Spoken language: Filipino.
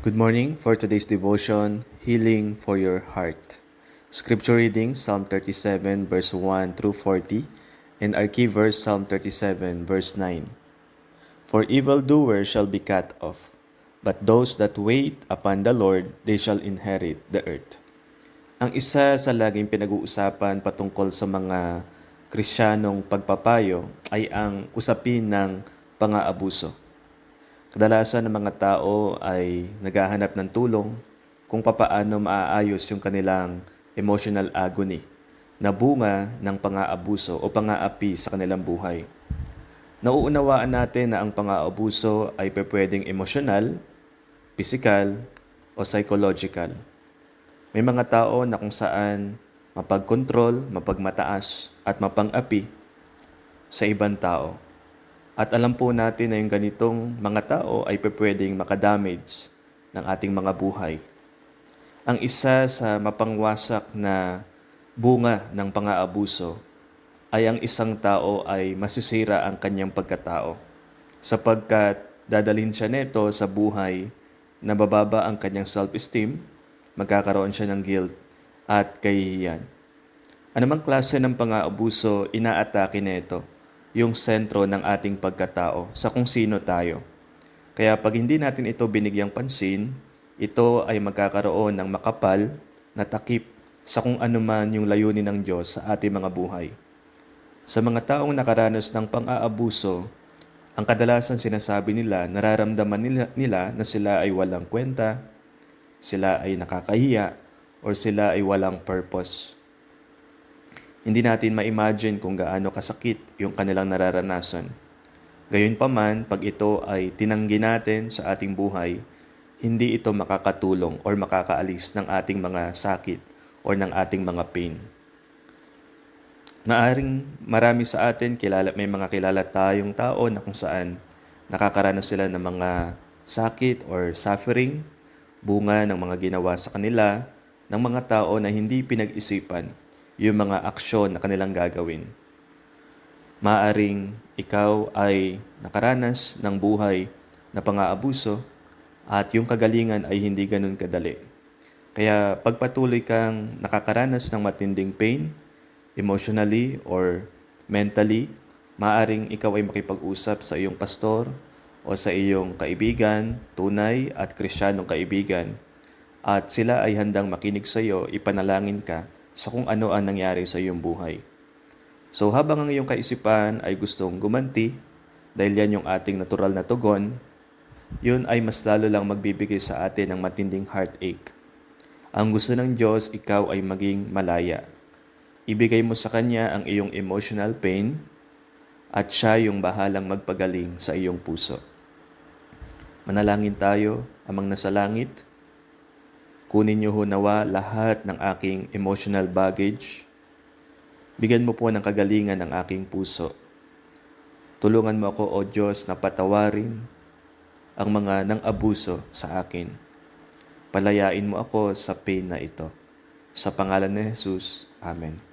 Good morning. For today's devotion, Healing for Your Heart. Scripture reading, Psalm 37, verse 1 through 40, and our key verse, Psalm 37, verse 9. For evildoers shall be cut off, but those that wait upon the Lord, they shall inherit the earth. Ang isa sa laging pinag-uusapan patungkol sa mga Kristiyanong pagpapayo ay ang usapin ng pang-aabuso. Kadalasan ng mga tao ay naghahanap ng tulong kung papaano maaayos yung kanilang emotional agony na bunga ng pang-aabuso o pang-aapi sa kanilang buhay. Nauunawaan natin na ang pang-aabuso ay pwedeng emosyonal, pisikal, o psychological. May mga tao na kung saan mapagkontrol, mapagmataas, at mapang-api sa ibang tao. At alam po natin na yung ganitong mga tao ay pwedeng makadamage ng ating mga buhay. Ang isa sa mapangwasak na bunga ng pang-aabuso ay ang isang tao ay masisira ang kanyang pagkatao sapagkat dadalhin siya nito sa buhay na bababa ang kanyang self-esteem, magkakaroon siya ng guilt at kahihiyan. Anumang klase ng pang-aabuso, inaatake nito yung sentro ng ating pagkatao sa kung sino tayo. Kaya pag hindi natin ito binigyang pansin, ito ay magkakaroon ng makapal na takip sa kung anuman yung layunin ng Diyos sa ating mga buhay. Sa mga taong nakaranas ng pang-aabuso, ang kadalasan sinasabi nila, nararamdaman nila na sila ay walang kwenta, sila ay nakakahiya, or sila ay walang purpose. Hindi natin ma-imagine kung gaano kasakit yung kanilang nararanasan. Gayunpaman, pag ito ay tinanggi natin sa ating buhay, hindi ito makakatulong or makakaalis ng ating mga sakit or ng ating mga pain. Marami sa atin, may mga kilala tayong tao na kung saan nakakaranas sila ng mga sakit or suffering, bunga ng mga ginawa sa kanila ng mga tao na hindi pinag-isipan yung mga aksyon na kanilang gagawin. Maaring ikaw ay nakaranas ng buhay na pang-aabuso at yung kagalingan ay hindi ganun kadali. Kaya pagpatuloy kang nakakaranas ng matinding pain, emotionally or mentally, maaring ikaw ay makipag-usap sa iyong pastor o sa iyong kaibigan, tunay at Kristiyanong kaibigan, at sila ay handang makinig sa iyo, ipanalangin ka sa kung ano ang nangyari sa iyong buhay. So habang ang iyong kaisipan ay gustong gumanti, dahil yan yung ating natural na tugon, yun ay mas lalo lang magbibigay sa atin ng matinding heartache. Ang gusto ng Diyos, ikaw ay maging malaya. Ibigay mo sa Kanya ang iyong emotional pain at siya yung bahalang magpagaling sa iyong puso. Manalangin tayo, Amang nasa langit. Kunin niyo ho nawa lahat ng aking emotional baggage. Bigyan mo po ng kagalingan ng aking puso. Tulungan mo ako, O Diyos, na patawarin ang mga nang-abuso sa akin. Palayain mo ako sa pain na ito. Sa pangalan ni Jesus, Amen.